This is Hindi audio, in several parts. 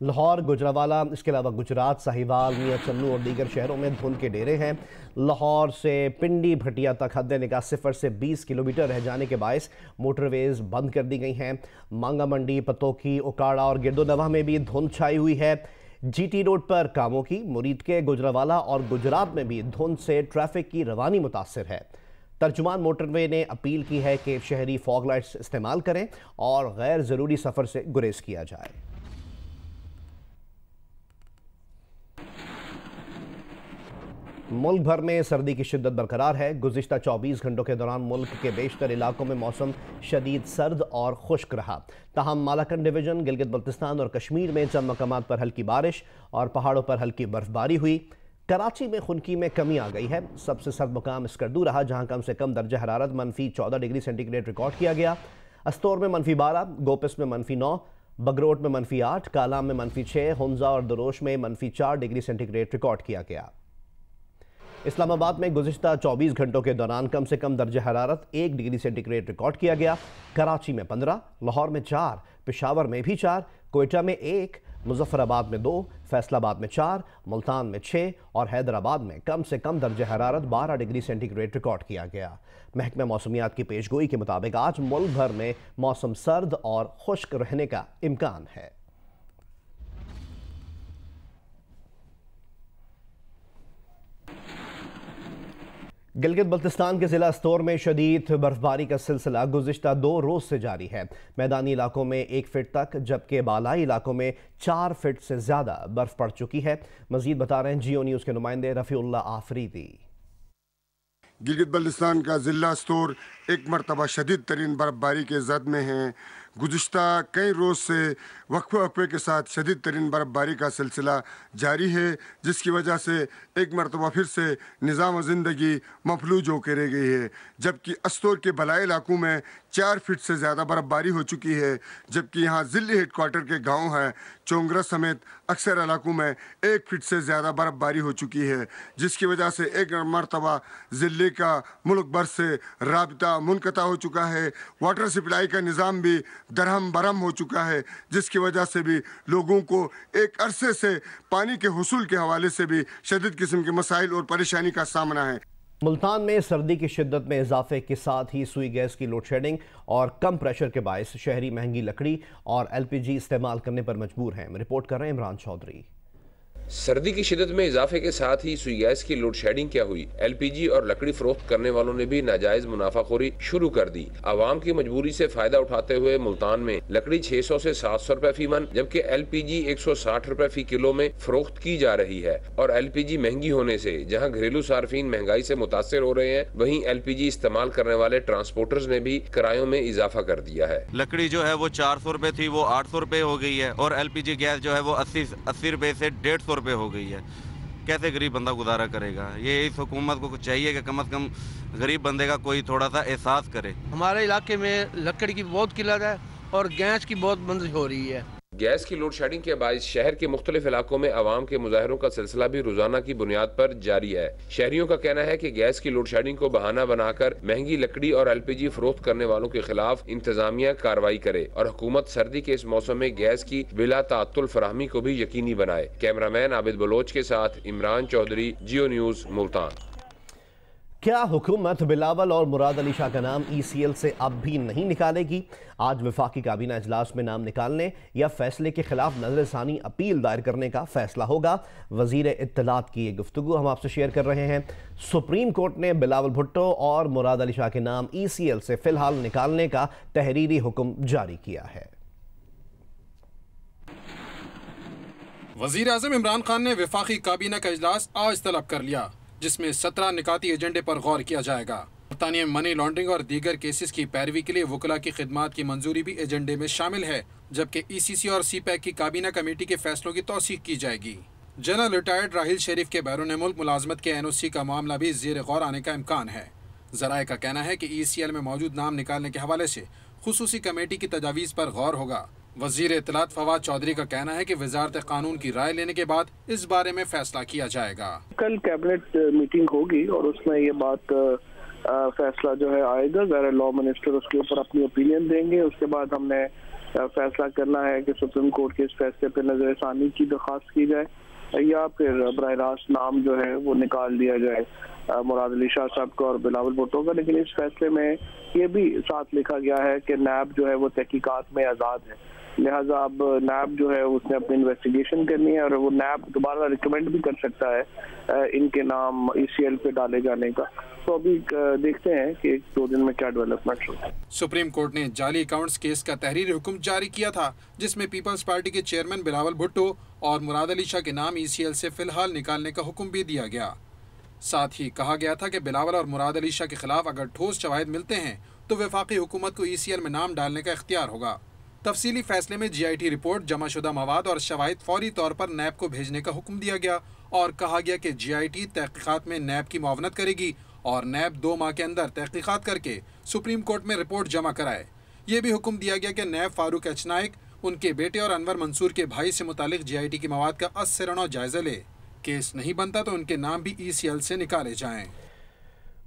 लाहौर, गुजरावाला, इसके अलावा गुजरात, साहिवाल, मियां चन्नू और दीगर शहरों में धुंध के डेरे हैं। लाहौर से पिंडी भटिया तक हद निगाह 0 से 20 किलोमीटर रह जाने के बायस मोटरवेज बंद कर दी गई हैं। मांगा मंडी, पतोकी, उकाड़ा और गिरदोनवा में भी धुंध छाई हुई है। GT रोड पर कामों की, मुरीद के, गुजरावाला और गुजरात में भी धुंध से ट्रैफिक की रवानी मुतासिर है। तर्जुमान मोटरवे ने अपील की है कि शहरी फॉग लाइट्स इस्तेमाल करें और गैर ज़रूरी सफ़र से गुरेज किया जाए। मुल्क भर में सर्दी की शिद्दत बरकरार है। गुज़िश्ता 24 घंटों के दौरान मुल्क के बेशतर इलाकों में मौसम शदीद सर्द और खुश्क रहा। ताहम मालाकन डिवीज़न, गिलगित बल्तिस्तान और कश्मीर में चंद मकामात पर हल्की बारिश और पहाड़ों पर हल्की बर्फबारी हुई। कराची में खुनकी में कमी आ गई है। सबसे सर्द मुकाम स्कर्दू रहा, जहां कम से कम दर्जा हरारत -14 डिग्री सेंटीग्रेड रिकॉर्ड किया गया। अस्तौर में -12, गोपिस में -9, बगरोट में -8, कालाम में -6, हुंजा और दरोश में -4 डिग्री सेंटीग्रेड रिकॉर्ड किया गया। इस्लामाबाद में गुज़िश्ता 24 घंटों के दौरान कम से कम दर्जा हरारत 1 डिग्री सेंटीग्रेड रिकॉर्ड किया गया। कराची में 15, लाहौर में 4, पेशावर में भी 4, कोयटा में 1, मुजफ्फराबाद में 2, फैसलाबाद में 4, मुल्तान में 6 और हैदराबाद में कम से कम दर्जा हरारत 12 डिग्री सेंटीग्रेड रिकॉर्ड किया गया। महकमा मौसमियात की पेशगोई के मुताबिक आज मुल्क भर में मौसम सर्द और खुश्क रहने का इम्कान है। गिलगित बल्तिस्तान के ज़िला अस्तौर में शदीद बर्फबारी का सिलसिला गुज़िश्ता 2 रोज़ से जारी है। मैदानी इलाकों में 1 फीट तक, जबकि बालाई इलाकों में 4 फीट से ज़्यादा बर्फ पड़ चुकी है। मज़ीद बता रहे हैं जियो न्यूज़ के नुमाइंदे रफ़ीउल्लाह आफरीदी। गिलगित बल्तिस्तान का ज़िला अस्तौर एक मरतबा शदीद तरीन बर्फबारी के जद में है। गुज़िश्ता कई रोज़ से वक्फे के साथ शदीद तरीन बर्फबारी का सिलसिला जारी है, जिसकी वजह से एक मरतबा फिर से निज़ाम ज़िंदगी मफलूज होकर रह गई है। जबकि अस्तौर के बलाई इलाकों में 4 फीट से ज़्यादा बर्फबारी हो चुकी है, जबकि यहाँ ज़िले हेडक्वार्टर के गाँव हैं चोंगरा समेत अक्सर इलाकों में 1 फीट से ज़्यादा बर्फबारी हो चुकी है, जिसकी वजह से एक मरतबा ज़िले का मुल्क भर से राबिता मुनक़ता हो चुका है। वाटर सप्लाई का निज़ाम भी दरहम बरहम हो चुका है, जिसकी वजह से भी लोगों को एक अरसे से पानी के हुसूल के हवाले से भी शदीद किस्म के मसाइल और परेशानी का सामना है। मुल्तान में सर्दी की शिद्दत में इजाफे के साथ ही सुई गैस की लोड शेडिंग और कम प्रेशर के बायस शहरी महंगी लकड़ी और LPG इस्तेमाल करने पर मजबूर हैं। रिपोर्ट कर रहे हैं इमरान चौधरी। सर्दी की शिद्दत में इजाफे के साथ ही सुई गैस की लोड शेडिंग क्या हुई। LPG और लकड़ी फरोख्त करने वालों ने भी नाजायज मुनाफाखोरी शुरू कर दी। आवाम की मजबूरी से फायदा उठाते हुए मुल्तान में लकड़ी 600 से 700 रुपए फी मन, जबकि LPG 160 रुपए फी किलो में फरोख्त की जा रही है। और LPG महंगी होने से जहां घरेलू सार्फिन महंगाई से मुतासिर हो रहे हैं, वहीं LPG इस्तेमाल करने वाले ट्रांसपोर्टर्स ने भी किरायों में इजाफा कर दिया है। लकड़ी जो है वो 400 रुपए थी, वो 800 रुपए हो गई है, और LPG गैस जो है वो 80 रुपए से 150 रुपए हो गई है। कैसे गरीब बंदा गुजारा करेगा? ये इस हुकूमत को चाहिए कि कम से कम गरीब बंदे का कोई थोड़ा सा एहसास करे। हमारे इलाके में लकड़ी की बहुत किल्लत है और गैस की बहुत बंदिश हो रही है। गैस की लोड शेडिंग के बायस शहर के मुख्तलिफ इलाकों में आवाम के मुजाहरों का सिलसिला भी रोजाना की बुनियाद पर जारी है। शहरियों का कहना है कि गैस की लोड शेडिंग को बहाना बनाकर महंगी लकड़ी और LPG फरोख्त करने वालों के खिलाफ इंतजामिया कार्रवाई करे और हुकूमत सर्दी के इस मौसम में गैस की बिला ताअत्तुल फराहमी को भी यकीनी बनाए। कैमरामैन आबिद बलोच के साथ इमरान चौधरी, जियो न्यूज़, मुल्तान। क्या हुकूमत बिलावल और मुराद अली शाह का नाम ECL से अब भी नहीं निकालेगी? आज वफाकी काबीना इजलास में नाम निकालने या फैसले के खिलाफ नजरसानी अपील दायर करने का फैसला होगा। वजीर इत्तलात की ये गुफ्तगू हम आपसे शेयर कर रहे हैं। सुप्रीम कोर्ट ने बिलावल भुट्टो और मुराद अली शाह के नाम ECL से फिलहाल निकालने का तहरीरी हुक्म जारी किया है। वजीर आज़म इमरान खान ने वफाकी काबीना का इजलास आज तलब कर लिया, जिसमें 17 निकाती एजेंडे पर गौर किया जाएगा। बरतानिया में मनी लॉन्ड्रिंग और दीगर केसेस की पैरवी के लिए वकला की खिदमात की मंजूरी भी एजेंडे में शामिल है, जबकि ECC और CPAC की काबीना कमेटी के फैसलों की तौसीक की जाएगी। जनरल रिटायर्ड राहिल शरीफ के बैरून मुल्क मुलाजमत के NOC का मामला भी ज़ेर गौर आने का इम्कान है। ज़राए का कहना है कि ECL में मौजूद नाम निकालने के हवाले से खुसूसी कमेटी की तजावीज़ पर गौर होगा। वजीर इत्तलात फवाद चौधरी का कहना है कि वजारत कानून की राय लेने के बाद इस बारे में फैसला किया जाएगा। कल कैबिनेट मीटिंग होगी और उसमें ये बात फैसला जो है आएगा। ज़रा लॉ मिनिस्टर उसके ऊपर अपनी ओपिनियन देंगे। उसके बाद हमने फैसला करना है कि सुप्रीम कोर्ट के इस फैसले पर नजरसानी की दरख्वास्त की जाए या फिर बराह रास्त नाम जो है वो निकाल दिया जाए मुराद अली शाह साहब का और बिलावल भुट्टो का। लेकिन इस फैसले में ये भी साथ लिखा गया है कि नैब जो है वो तहकीकात में आज़ाद है, लिहाजा अब नैब जो है उसने अपनी इन्वेस्टिगेशन करनी है और वो नैब दोबारा रिकमेंड भी कर सकता है इनके नाम ECL पे डाले जाने का। तो अभी देखते हैं कि 2 दिन में क्या डेवलपमेंट होता है। सुप्रीम कोर्ट ने जाली अकाउंट्स केस का तहरीरी हुक्म जारी किया था, जिसमें पीपल्स पार्टी के चेयरमैन बिलावल भुट्टो और मुराद अली शाह के नाम ECL से फिलहाल निकालने का हुक्म भी दिया गया। साथ ही कहा गया था कि बिलावल और मुराद अली शाह के खिलाफ अगर ठोस शवाहिद मिलते हैं तो वफाकी हुकूमत को ECL में नाम डालने का इख्तियार होगा। तफसीली फैसले में GIT रिपोर्ट, जमाशुदा मवाद और शवाहिद फौरी तौर पर नैब को भेजने का हुक्म दिया गया और कहा गया कि GIT तहकीकात में नैब की मुआवनत करेगी और नैब 2 माह के अंदर तहकीकात करके सुप्रीम कोर्ट में रिपोर्ट जमा कराए। ये भी हुक्म दिया गया कि नैब फारूक एच नाइक, उनके बेटे और अनवर मंसूर के भाई से मुतालिक GIT की मवाद का असरनो जायजा ले। केस नहीं बनता तो उनके नाम भी ECL से निकाले जाएं।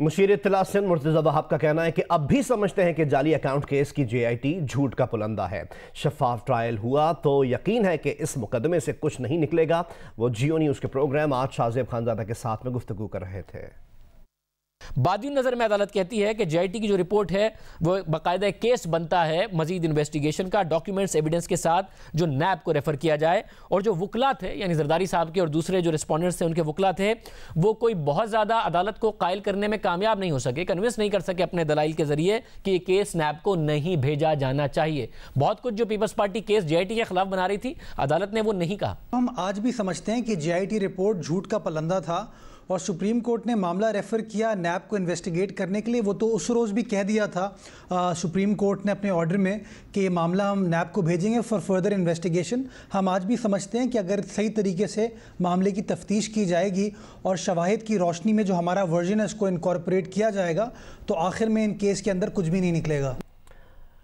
मुशीर इत्तला सिंध मुर्तज़ा वहाब का कहना है कि अब भी समझते हैं कि जाली अकाउंट केस की GIT झूठ का पुलंदा है। शफाफ ट्रायल हुआ तो यकीन है कि इस मुकदमे से कुछ नहीं निकलेगा। वो जियो न्यूज़ के प्रोग्राम आज शाहजेब खानजादा के साथ में गुफ्तगू कर रहे थे। बादी नज़र में अदालत कहती है कि GIT की जो रिपोर्ट है वो बाकायदा केस बनता है मजीद इन्वेस्टिगेशन का, डॉक्यूमेंट्स एविडेंस के साथ, जो नैब को रेफर किया जाए। और जो वकला थे यानी जरदारी साहब के और दूसरे जो रिस्पॉन्डेंट्स थे उनके वकला थे, वो कोई बहुत ज़्यादा अदालत को कायल करने में कामयाब नहीं हो सके, कन्विंस नहीं कर सके अपने दलाइल के जरिए कि ये केस नैब को नहीं भेजा जाना चाहिए। बहुत कुछ जो पीपल्स पार्टी केस GIT के खिलाफ बना रही थी, अदालत ने वो नहीं कहा। हम आज भी समझते हैं कि GIT रिपोर्ट झूठ का पलंदा था और सुप्रीम कोर्ट ने मामला रेफ़र किया नैब को इन्वेस्टिगेट करने के लिए। वो तो उस रोज़ भी कह दिया था सुप्रीम कोर्ट ने अपने ऑर्डर में कि ये मामला हम नैब को भेजेंगे फॉर फर्दर इन्वेस्टिगेशन। हम आज भी समझते हैं कि अगर सही तरीके से मामले की तफ्तीश की जाएगी और शवाहिद की रोशनी में जो हमारा वर्जन है उसको इनकॉर्पोरेट किया जाएगा तो आखिर में इन केस के अंदर कुछ भी नहीं निकलेगा।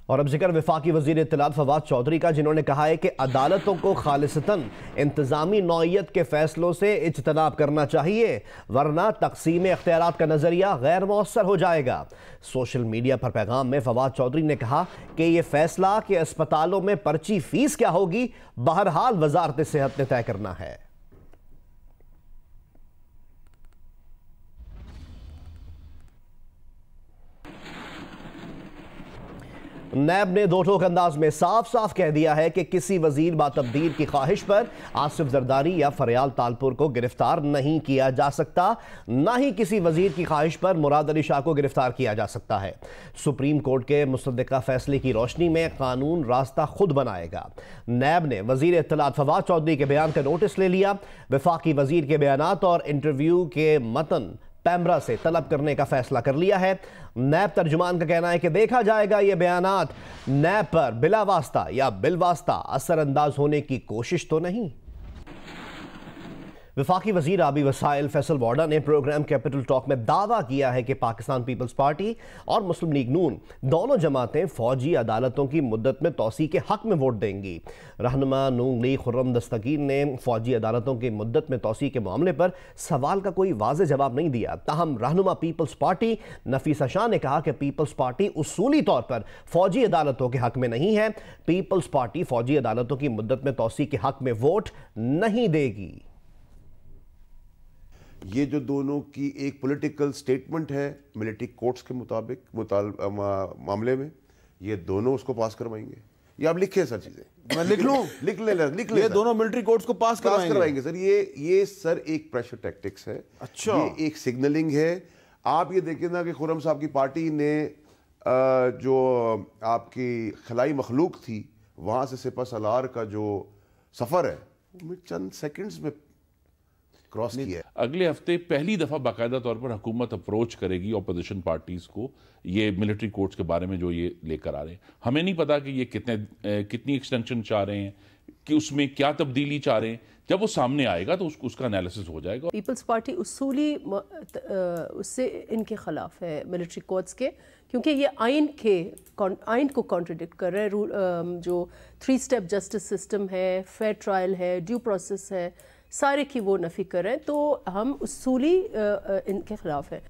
और अब जिक्र वफाकी वज़ीर इत्तलात फवाद चौधरी का, जिन्होंने कहा है कि अदालतों को खालिसतन इंतज़ामी नौइयत के फैसलों से इज्तनाब करना चाहिए, वरना तकसीम इख्तियारात का नज़रिया गैर मौसर हो जाएगा। सोशल मीडिया पर पैगाम में फवाद चौधरी ने कहा कि यह फैसला कि अस्पतालों में पर्ची फीस क्या होगी, बहरहाल वजारत सेहत ने तय करना है। नैब ने दो टोक अंदाज में साफ साफ कह दिया है कि किसी वजीर बातब्दील की ख्वाहिश पर आसिफ जरदारी या फरियाल तालपुर को गिरफ्तार नहीं किया जा सकता, ना ही किसी वजीर की ख्वाहिश पर मुराद अली शाह को गिरफ्तार किया जा सकता है। सुप्रीम कोर्ट के मुसद्दिका फैसले की रोशनी में कानून रास्ता खुद बनाएगा। नैब ने वजीर इत्तलात फवाद चौधरी के बयान का नोटिस ले लिया। वफाकी वजीर के बयानात और इंटरव्यू के मतन पैमरा से तलब करने का फैसला कर लिया है। नैब तर्जुमान का कहना है कि देखा जाएगा ये बयानात नैब पर बिला वास्ता या बिलवास्ता असरअंदाज होने की कोशिश तो नहीं। वफाकी वजीर आबी वसाइल फैसल वाडा ने प्रोग्राम कैपिटल टॉक में दावा किया है कि पाकिस्तान पीपल्स पार्टी और मुस्लिम लीग नून दोनों जमातें फौजी अदालतों की मुद्दत में तोसी के हक में वोट देंगी। रहनुमा नून लीग खुर्रम दस्तगीर ने फौजी अदालतों की मुद्दत में तोसी के मामले पर सवाल का कोई वाज़ेह जवाब नहीं दिया। ताहम रहनुमा पीपल्स पार्टी नफीसा शाह ने कहा कि पीपल्स पार्टी उसूली तौर पर फौजी अदालतों के हक में नहीं है। पीपल्स पार्टी फौजी अदालतों की मुद्दत में तोसी के हक में वोट नहीं देगी। ये जो दोनों की एक पॉलिटिकल स्टेटमेंट है मिलिट्री कोर्ट्स के मुताबिक मामले में, ये दोनों उसको पास करवाएंगे। ये आप लिखे सर चीजें, मैं लिख लूं, लिख ले, ये दोनों मिलिट्री कोर्ट्स को पास करवाएंगे सर। ये सर एक प्रेशर टैक्टिक्स है। अच्छा, ये एक सिग्नलिंग है। आप ये देखिए ना कि खुर्रम साहब की पार्टी ने जो आपकी खलाई मखलूक थी वहां से सिपा सलार का जो सफर है वो चंद सेकंड्स में क्रॉस किया। अगले हफ्ते पहली दफा बाकायदा तौर पर हुकूमत अप्रोच करेगी अपोजिशन पार्टीज को ये मिलिट्री कोर्ट्स के बारे में जो ये लेकर आ रहे हैं। हमें नहीं पता कि ये कितनी एक्सटेंशन चाह रहे हैं, कि उसमें क्या तब्दीली चाह रहे हैं। जब वो सामने आएगा तो उसका एनालिसिस हो जाएगा। पीपल्स पार्टी उसूली उससे इनके खिलाफ है मिलिट्री कोर्ट्स के, क्योंकि ये आइन को कॉन्ट्रडिक्ट कर रहे हैं। जो 3 स्टेप जस्टिस सिस्टम है, फेयर ट्रायल है, ड्यू प्रोसेस है, सारे की वो नफी कर रहे हैं। तो हम उसूली इनके खिलाफ है।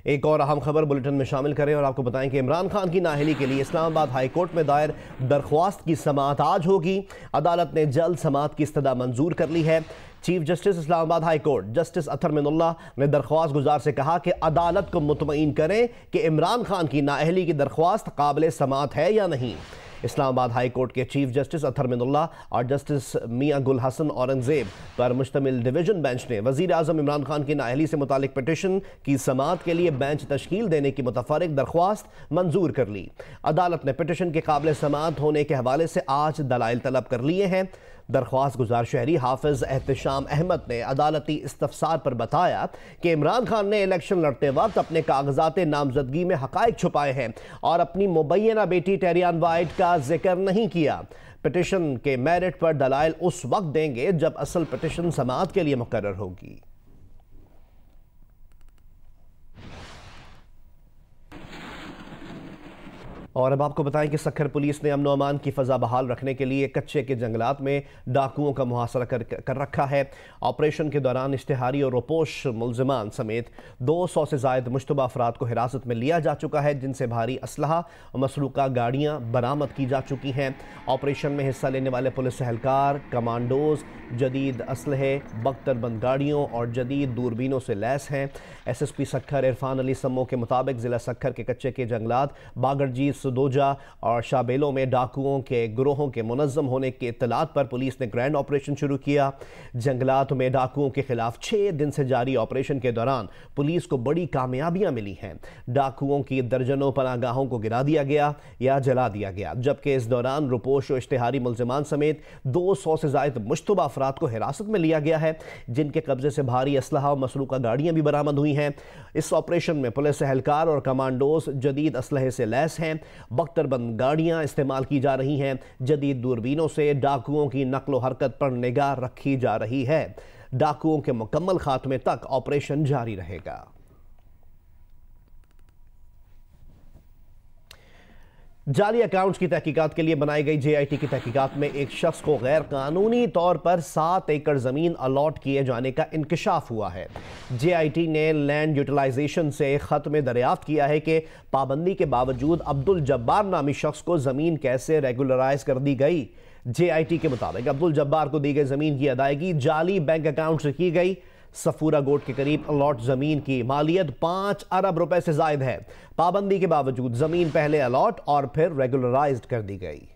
एक और अहम खबर बुलेटिन में शामिल करें और आपको बताएं कि इमरान खान की नाअहली के लिए इस्लामाबाद हाई कोर्ट में दायर दरख्वास्त की समाअत आज होगी। अदालत ने जल्द समाअत की इस्तदा मंजूर कर ली है। Chief justice Islamabad high court justice Athar Minallah ने दरख्वास्त गुजार से कहा कि अदालत को मुतमईन करें कि इमरान खान की नाअहली की दरख्वास्त काबिल समाअत है या नहीं। इस्लामाबाद हाई कोर्ट के चीफ जस्टिस अतर मिनुल्लाह और जस्टिस मियां गुल हसन औरंगजेब पर मुश्तमिल डिवीजन बेंच ने वजीर आजम इमरान खान की नाअहली से मुतालिक पिटिशन की समाअत के लिए बेंच तश्कील देने की मुतफर्रिक दरख्वास्त मंजूर कर ली। अदालत ने पिटिशन के काबिल समाअत होने के हवाले से आज दलाइल तलब कर लिए हैं। दरख्वास्त गुजार शहरी हाफिज एहतशाम अहमद ने अदालती इस्तफसार पर बताया कि इमरान खान ने इलेक्शन लड़ते वक्त अपने कागजात नामजदगी में हकायक छुपाए हैं और अपनी मुबैना बेटी टेरियान वाइट का जिक्र नहीं किया। पिटिशन के मेरिट पर दलाइल उस वक्त देंगे जब असल पिटिशन समाअत के लिए मुकर्रर होगी। और अब आपको बताएं कि सक्खर पुलिस ने अमन व अमान की फ़ज़ा बहाल रखने के लिए कच्चे के जंगलात में डाकुओं का मुहासरा कर रखा है। ऑपरेशन के दौरान इश्तिहारी और रोपोश मुलज़िमान समेत 200 से ज़ायद मुश्तबा अफराद को हिरासत में लिया जा चुका है, जिनसे भारी असलहा और मसरूका गाड़ियाँ बरामद की जा चुकी हैं। ऑपरेशन में हिस्सा लेने वाले पुलिस एहलकार कमांडोज जदीद असलहे, बख्तरबंद गाड़ियों और जदीद दूरबीनों से लैस हैं। SSP सक्खर इरफान अली सम्मो के मुताबिक ज़िला सक्खर के कच्चे के जंगलात बागरजी, सुदोजा और शाबेलों में डाकुओं के ग्रोहों के मुनज़्ज़म होने की इत्तलात पर पुलिस ने ग्रैंड ऑपरेशन शुरू किया। जंगलात में डाकुओं के खिलाफ 6 दिन से जारी ऑपरेशन के दौरान पुलिस को बड़ी कामयाबियां मिली हैं। डाकुओं की दर्जनों पनाहगाहों को गिरा दिया गया या जला दिया गया, जबकि इस दौरान रुपोश और इश्तिहारी मुलज़िमान समेत 200 से ज़ायद मुश्तबा अफराद को हिरासत में लिया गया है, जिनके कब्जे से भारी असलहा और मसरूका गाड़ियां भी बरामद हुई हैं। इस ऑपरेशन में पुलिस एहलकार और कमांडोज जदीद असलहे से लैस हैं। बख्तरबंद गाड़ियां इस्तेमाल की जा रही हैं। जदीद दूरबीनों से डाकुओं की नक्लो हरकत पर निगाह रखी जा रही है। डाकुओं के मुकम्मल खात्मे तक ऑपरेशन जारी रहेगा। जाली अकाउंट्स की तहकीकात के लिए बनाई गई JIT की तहकीकात में एक शख्स को गैर कानूनी तौर पर 7 एकड़ ज़मीन अलॉट किए जाने का इंकशाफ हुआ है। JIT ने लैंड यूटिलाइजेशन से ख़त में दरियाफ्त किया है कि पाबंदी के बावजूद अब्दुल जब्बार नामी शख्स को ज़मीन कैसे रेगुलराइज कर दी गई। JIT के मुताबिक अब्दुल जब्बार को दी गई ज़मीन की अदायगी जाली बैंक अकाउंट से की गई। सफूरा गोट के करीब अलॉट ज़मीन की मालियत 5 अरब रुपए से ज़ायद है। पाबंदी के बावजूद ज़मीन पहले अलॉट और फिर रेगुलराइज्ड कर दी गई।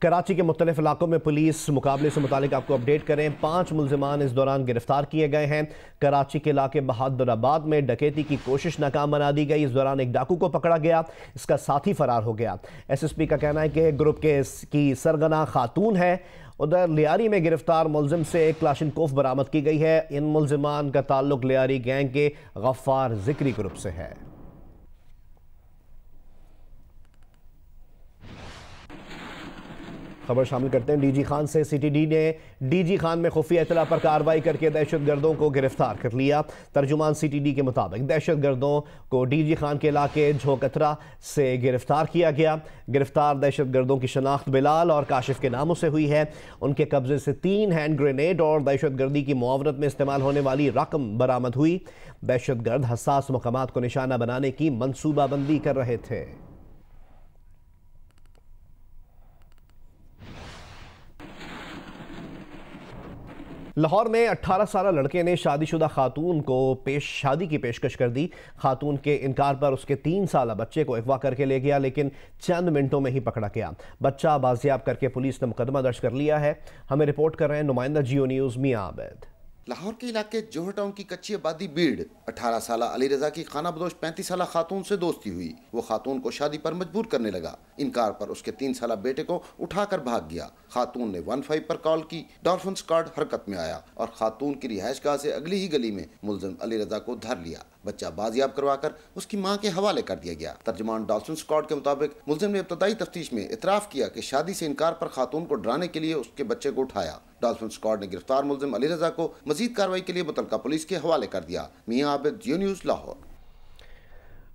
कराची के मुख्तलिफ इलाकों में पुलिस मुकाबले से मुतालिक आपको अपडेट करें। 5 मुलज़िमान इस दौरान गिरफ्तार किए गए हैं। कराची के इलाके बहादुराबाद में डकैती की कोशिश नाकाम बना दी गई। इस दौरान एक डाकू को पकड़ा गया, इसका साथी फरार हो गया। SSP का कहना है कि ग्रुप की सरगना खातून है। उधर लियारी में गिरफ्तार मुलजिम से एक क्लाशिनकोफ बरामद की गई है। इन मुलजिमान का ताल्लुक लियारी गैंग के गफ्फार जिक्री ग्रुप से है। खबर शामिल करते हैं DG खान से। CTD ने DG खान में खुफिया इतला पर कार्रवाई करके दहशतगर्दों को गिरफ्तार कर लिया। तर्जुमान CTD के मुताबिक दहशतगर्दों को DG खान के इलाके झोकतरा से गिरफ्तार किया गया। गिरफ्तार दहशतगर्दों की शनाख्त बिलाल और काशिफ के नामों से हुई है। उनके कब्जे से 3 हैंड ग्रेनेड और दहशतगर्दी की मुआवनत में इस्तेमाल होने वाली रकम बरामद हुई। दहशतगर्द हसास मकामात को निशाना बनाने की मनसूबाबंदी कर रहे थे। लाहौर में 18 साल लड़के ने शादीशुदा खातून को शादी की पेशकश कर दी। खातून के इनकार पर उसके 3 साल बच्चे को अगवा करके ले गया, लेकिन चंद मिनटों में ही पकड़ा गया। बच्चा बाजियाब करके पुलिस ने मुकदमा दर्ज कर लिया है। हमें रिपोर्ट कर रहे हैं नुमाइंदा जियो न्यूज़ मियां आबिद। लाहौर के इलाके जोहर टाउन की कच्ची आबादी बीड़ 18 साल अली रजा की खाना बदोश 35 साल खातून से दोस्ती हुई। वो खातून को शादी पर मजबूर करने लगा। इनकार पर उसके 3 साल बेटे को उठाकर भाग गया। खातून ने 15 पर कॉल की। डॉल्फिन स्क्वाड हरकत में आया और खातून की रिहायशगाह से अगली ही गली में मुलजिम अली रजा को धर लिया। बच्चा बाजियाब करवाकर उसकी मां के हवाले कर दिया गया। तर्जुमान डॉल्फिन स्क्वाड के मुताबिक मुलजिम ने इब्तदाई तफ्तीश में इतराफ किया कि शादी से इनकार पर खातून को डराने के लिए उसके बच्चे को उठाया। डॉल्फिन स्क्वाड ने गिरफ्तार मुलजिम अली रजा को मजीद कार्रवाई के लिए मुतलका पुलिस के हवाले कर दिया। मियां आबिद, जियो न्यूज़, लाहौर।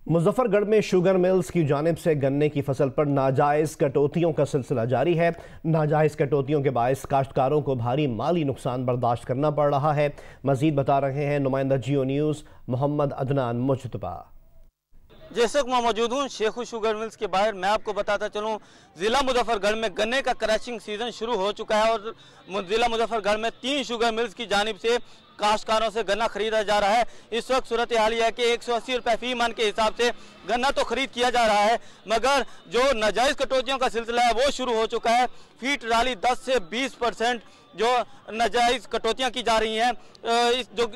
मुजफ्फरगढ़ में शुगर मिल्स की जानिब से गन्ने की फसल पर नाजायज़ कटौतियों का सिलसिला जारी है। नाजायज़ कटौतियों के बायस काश्तकारों को भारी माली नुकसान बर्दाश्त करना पड़ रहा है। मजीद बता रहे हैं नुमाइंदा जियो न्यूज़ मोहम्मद अदनान मुजतबा। जिस वक्त मैं मौजूद हूँ शेखू शुगर मिल्स के बाहर, मैं आपको बताता चलूँ ज़िला मुजफ्फरगढ़ में गन्ने का क्रशिंग सीजन शुरू हो चुका है और ज़िला मुजफ्फरगढ़ में 3 शुगर मिल्स की जानिब से काश्तकारों से गन्ना खरीदा जा रहा है। इस वक्त सूरत हाल यह है कि 180 रुपये फी मन के हिसाब से गन्ना तो खरीद किया जा रहा है, मगर जो नाजायज़ कटौतियों का सिलसिला है वो शुरू हो चुका है। फी ट्राली 10 से 20% जो नाजायज़ कटौतियाँ की जा रही हैं,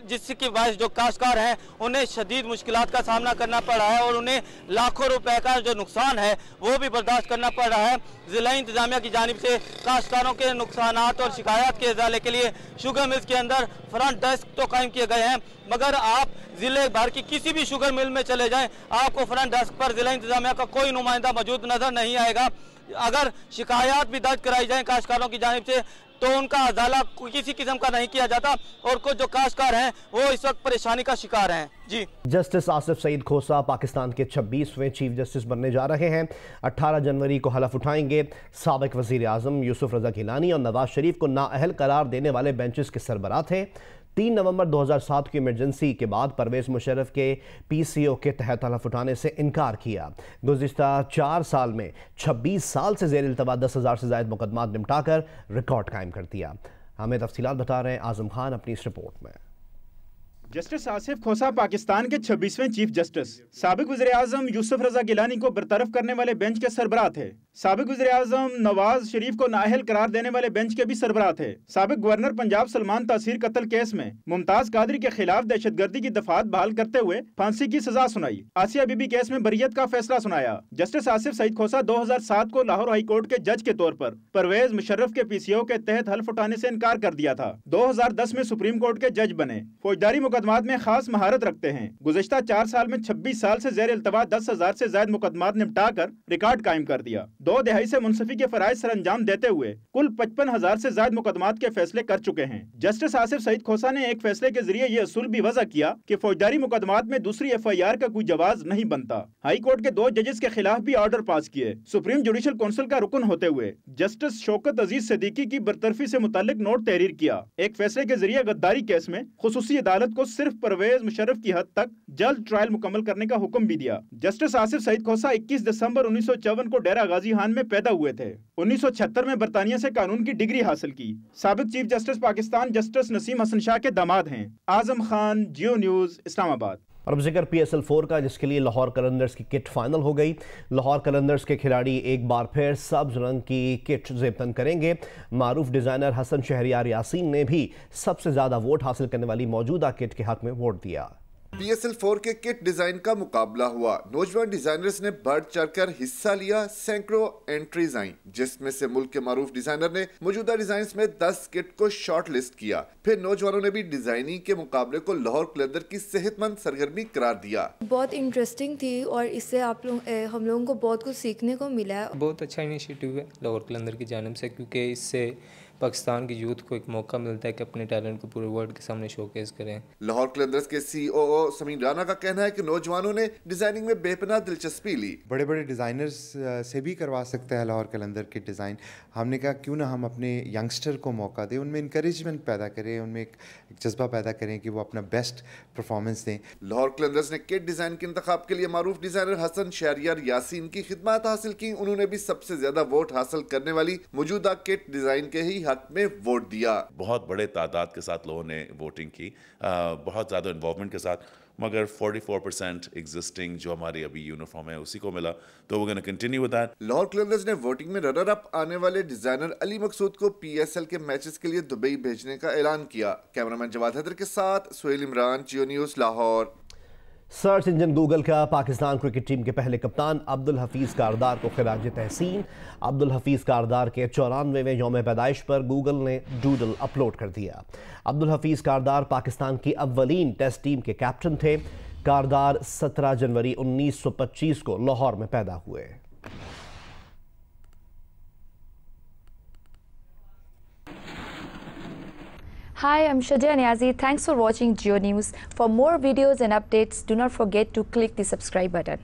जिसकी वजह जो काश्तकार हैं उन्हें शदीद मुश्किलात का सामना करना पड़ रहा है और उन्हें लाखों रुपए का जो नुकसान है वो भी बर्दाश्त करना पड़ रहा है। ज़िला इंतजामिया की जानिब से काश्तकारों के नुकसानात और शिकायत के इजाले के लिए शुगर मिल्स के अंदर फ्रंट डेस्क तो कायम किए गए हैं, मगर आप ज़िले भर की किसी भी शुगर मिल में चले जाएं, आपको फ्रंट डेस्क पर ज़िला इंतजामिया का कोई नुमाइंदा मौजूद नजर नहीं आएगा। अगर शिकायत भी दर्ज कराई जाए काश्तकारों की जानिब से तो उनका अदाला किसी किस्म का नहीं किया जाता और कुछ जो काश्तकार हैं वो इस वक्त परेशानी का शिकार हैं। जी, जस्टिस आसिफ सईद खोसा पाकिस्तान के 26वें चीफ जस्टिस बनने जा रहे हैं। 18 जनवरी को हलफ उठाएंगे। साबिक वजीर आजम यूसुफ रजा गिलानी और नवाज शरीफ को नाअहल करार देने वाले बेंचेस के सरबराह थे। 3 नवंबर 2007 की इमरजेंसी के बाद परवेज मुशर्रफ के PCO के तहत हलफ उठाने से इनकार किया। गुज़िश्ता 4 साल में 26 साल से ज़ेर इल्तवा 10,000 से ज़ायद मुकदमात निपटाकर रिकॉर्ड कायम कर दिया। हमें तफसीलात बता रहे हैं आजम खान अपनी इस रिपोर्ट में। जस्टिस आसिफ खोसा पाकिस्तान के 26वें चीफ जस्टिस साबिक वज़ीर आज़म यूसुफ रजा गिलानी को बरतरफ करने वाले बेंच के सरबराह थे। साबिक वज़ीर आज़म नवाज शरीफ को नाअहल करार देने वाले बेंच के भी सरबराह थे। साबिक गवर्नर पंजाब सलमान तासीर कत्ल केस में मुमताज कादरी के खिलाफ दहशतगर्दी की दफात बहाल करते हुए फांसी की सजा सुनाई। आसिया बीबी केस में बरियत का फैसला सुनाया। जस्टिस आसिफ सईद खोसा 2007 को लाहौर हाई कोर्ट के जज के तौर पर परवेज मुशर्रफ के PCO के तहत हल्फ उठाने से इनकार कर दिया था। 2010 में सुप्रीम कोर्ट के जज बने। फौजदारी मुकदमात में खास महारत रखते हैं। गुज़िश्ता 4 साल में 26 साल से ज़ेर इल्तवा 10,000 से ज़ायद मुकदमात निपटा कर रिकॉर्ड कायम कर दिया। 2 दहाई से मुंसफी के फराइज सर अंजाम देते हुए कुल 55,000 से ज़ायद मुकदमात के फैसले कर चुके हैं। जस्टिस आसिफ सईद खोसा ने एक फैसले के जरिए ये असूल भी वज़ा किया कि फौजदारी मुकदमात में दूसरी FIR का कोई जवाज नहीं बनता। हाई कोर्ट के 2 जजेस के खिलाफ भी ऑर्डर पास किए। सुप्रीम जुडिशल काउंसिल का रुकन होते हुए जस्टिस शौकत अजीज सिद्दीकी की बरतरफी से मुतालिक नोट तहरीर किया। एक फैसले के जरिए गद्दारी केस में खुसूसी अदालत को सिर्फ परवेज मुशर्रफ की हद तक जल्द ट्रायल मुकम्मल करने का हुक्म भी दिया। जस्टिस आसिफ सईद खोसा 21 दिसंबर 1954 को डेरा गाजी खान में पैदा हुए थे। 1976 में बरतानिया से कानून की डिग्री हासिल की। साबिक chief justice Pakistan justice Naseem Hasan Shah के दामाद हैं। आजम खान, जियो न्यूज़, इस्लामाबाद। और अब जिक्र PSL 4 का, जिसके लिए लाहौर कलंदर्स की किट फाइनल हो गई। लाहौर कलंदर्स के खिलाड़ी एक बार फिर सब्ज रंग की किट ज़ेबतन करेंगे। मारूफ डिज़ाइनर हसन शहरियार यासीन ने भी सबसे ज़्यादा वोट हासिल करने वाली मौजूदा किट के हक में वोट दिया। PSL 4 के किट डिजाइन का मुकाबला हुआ। नौजवान डिजाइनर्स ने बढ़ चढ़कर हिस्सा लिया। सैकड़ों एंट्रीज आई, जिसमें से मुल्क के मारूफ डिजाइनर ने मौजूदा डिजाइन्स में 10 किट को शॉर्ट लिस्ट किया। फिर नौजवानों ने भी डिजाइनिंग के मुकाबले को लाहौर कलंदर की सेहतमंद सरगर्मी करार दिया। बहुत इंटरेस्टिंग थी और इससे हम लोगों को बहुत कुछ सीखने को मिला। बहुत अच्छा इनिशिएटिव है लाहौर कलंदर की जानिब से, क्योंकि इससे पाकिस्तान की यूथ को एक मौका मिलता है कि अपने टैलेंट को पूरे वर्ल्ड के सामने शोकेस करें। लाहौर कलंदर्स के COO समीर राना का कहना है कि नौजवानों ने डिजाइनिंग में बेपनाह दिलचस्पी ली। बड़े बड़े डिज़ाइनर्स से भी करवा सकते हैं लाहौर कलंदर के डिज़ाइन। हमने कहा क्यों ना हम अपने यंगस्टर को मौका दें, उनमें इंकरेजमेंट पैदा करें, उनमें एक जज्बा पैदा करें कि वो अपना बेस्ट परफॉर्मेंस दें। लाहौर कलंदर्स ने किट डिज़ाइन के इंतखाब के लिए मारूफ डिज़ाइनर हसन शहरियार यासीन की खिदमत हासिल की। उन्होंने भी सबसे ज्यादा वोट हासिल करने वाली मौजूदा किट डिज़ाइन के ही हक में वोट दिया। बहुत बड़े तादाद के साथ लोगों ने वोटिंग की, बहुत ज़्यादा इन्वॉल्वमेंट के साथ, मगर 44% एग्जिस्टिंग जो हमारी अभी यूनिफॉर्म है उसी को मिला, तो वो gonna continue with that. Lahore Qalandars ने वोटिंग में रनर अप आने वाले डिजाइनर अली मकसूद को PSL के मैचेस के लिए दुबई भेजने का ऐलान किया। कैमरामैन जवाद हैदर के साथ Suhail Imran, Geo News, Lahore. Search engine Google का पाकिस्तान क्रिकेट टीम के पहले कप्तान अब्दुल हफीज़ कारदार को खिराज तहसीन। अब्दुल हफीज़ कारदार के 94वें यौम पैदाइश पर गूगल ने डूडल अपलोड कर दिया। अब्दुल हफीज़ कारदार पाकिस्तान की अव्वलीन टेस्ट टीम के कैप्टन थे। कारदार 17 जनवरी 1925 को लाहौर में पैदा हुए। Hi, I'm Shadia Niazi. Thanks for watching Geo News. For more videos and updates, do not forget to click the subscribe button.